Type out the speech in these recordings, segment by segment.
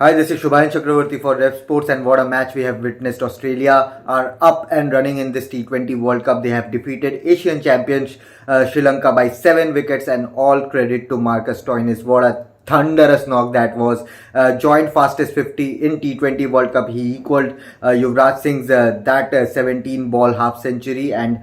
Hi, this is Shubhayan Chakravarti for Rev Sports, and what a match we have witnessed. Australia are up and running in this T20 World Cup. They have defeated Asian champions Sri Lanka by 7 wickets, and all credit to Marcus Stoinis. What a thunderous knock that was. Joint fastest 50 in T20 World Cup. He equaled Yuvraj Singh's that 17 ball half century and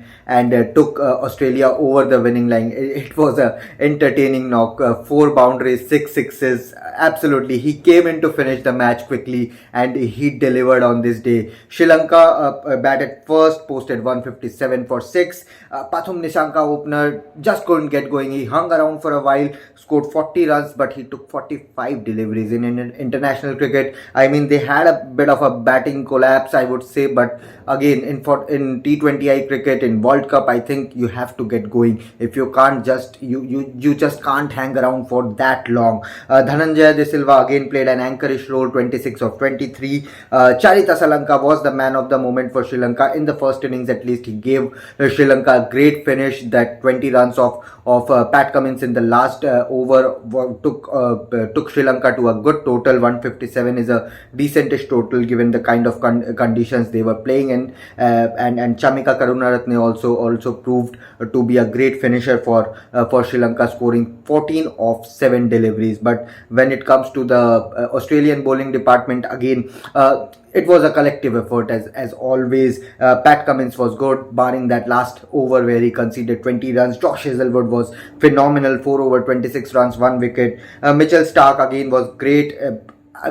took Australia over the winning line. It was a entertaining knock. 4 boundaries, 6 sixes. Absolutely, he came in to finish the match quickly, and he delivered on this day. Sri Lanka batted first, posted 157 for 6. Pathum Nissanka, opener, just couldn't get going. He hung around for a while, scored 40 runs, but he took 45 deliveries in international cricket. I mean, they had a bit of a batting collapse, I would say, but again, in T20I cricket, in World Cup, I think you have to get going. If you can't, you just can't hang around for that long. Dhananjaya De Silva again played an anchorish role, 26 of 23. Charita Salanka was the man of the moment for Sri Lanka. In the first innings, at least, he gave Sri Lanka a great finish. That 20 runs of Pat Cummins in the last over took Sri Lanka to a good total. 157 is a decentish total given the kind of conditions they were playing in. And Chamika Karunaratne also proved to be a great finisher for Sri Lanka, scoring 14 of 7 deliveries. But when it comes to the Australian bowling department, again, it was a collective effort as always. Pat Cummins was good, barring that last over where he conceded 20 runs. Josh Hazlewood was phenomenal, 4 over 26 runs, 1 wicket. Mitchell Starc again was great.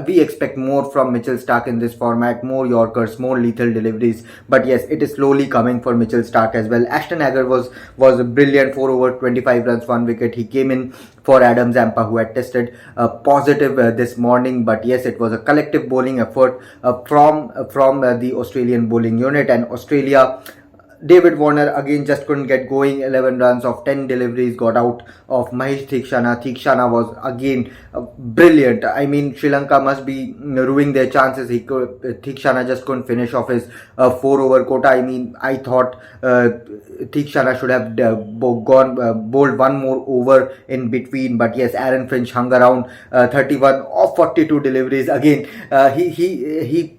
We expect more from Mitchell Starc in this format, more Yorkers, more lethal deliveries. But yes, it is slowly coming for Mitchell Starc as well. Ashton Agar was brilliant, 4 over 25 runs, 1 wicket. He came in for Adam Zampa, who had tested positive this morning. But yes, it was a collective bowling effort from the Australian bowling unit, and Australia. David Warner again just couldn't get going. 11 runs of 10 deliveries got out of Mahesh Theekshana. Theekshana was again brilliant. I mean, Sri Lanka must be ruining their chances. Theekshana just couldn't finish off his 4 over quota. I mean, I thought Theekshana should have bowled one more over in between. But yes, Aaron Finch hung around. 31 of 42 deliveries. Again, he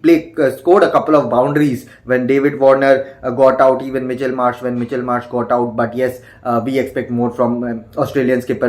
scored a couple of boundaries when David Warner got out. Even Mitchell Marsh, when Mitchell Marsh got out. But yes, we expect more from Australian skipper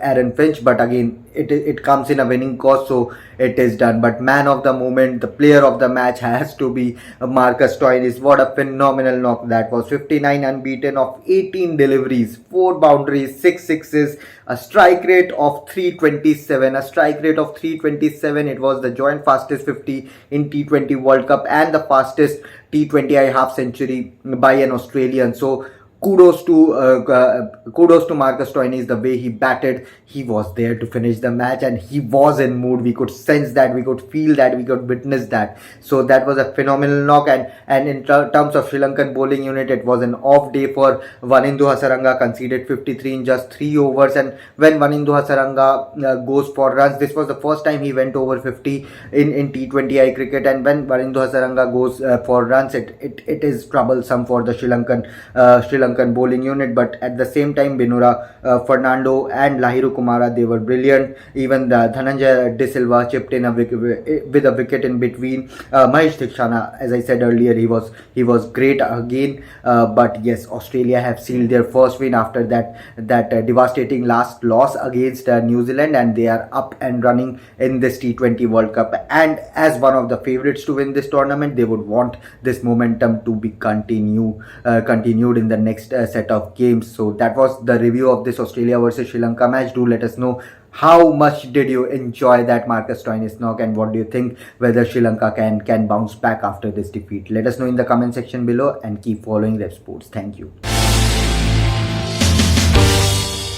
Aaron Finch. But again, it comes in a winning cause, so it is done. But man of the moment, the player of the match has to be Marcus Stoinis. What a phenomenal knock that was. 59 unbeaten of 18 deliveries, 4 boundaries, 6 sixes, a strike rate of 327. A strike rate of 327. It was the joint fastest 50 in T20 World Cup and the fastest T20I half century by an Australian. So kudos to Marcus Stoinis. The way he batted, he was there to finish the match, and he was in mood. We could sense that, we could feel that, we could witness that. So that was a phenomenal knock. And in terms of Sri Lankan bowling unit, it was an off day for Wanindu Hasaranga. Conceded 53 in just 3 overs. And when Wanindu Hasaranga goes for runs, this was the first time he went over 50 in T20I cricket. And when Wanindu Hasaranga goes for runs, it is troublesome for the Sri Lankan bowling unit. But at the same time, Binura, Fernando and Lahiru Kumara, they were brilliant. Even the Dhananjaya De Silva chipped in with a wicket in between. Mahesh Theekshana, as I said earlier, he was great again. But yes, Australia have sealed their first win after that devastating last loss against New Zealand, and they are up and running in this T20 World Cup. And as one of the favourites to win this tournament, they would want this momentum to be continued in the next set of games. So that was the review of this Australia versus Sri Lanka match. Do let us know how much did you enjoy that Marcus Stoinis knock, and what do you think whether Sri Lanka can bounce back after this defeat. Let us know in the comment section below, and keep following Rev Sports. Thank you.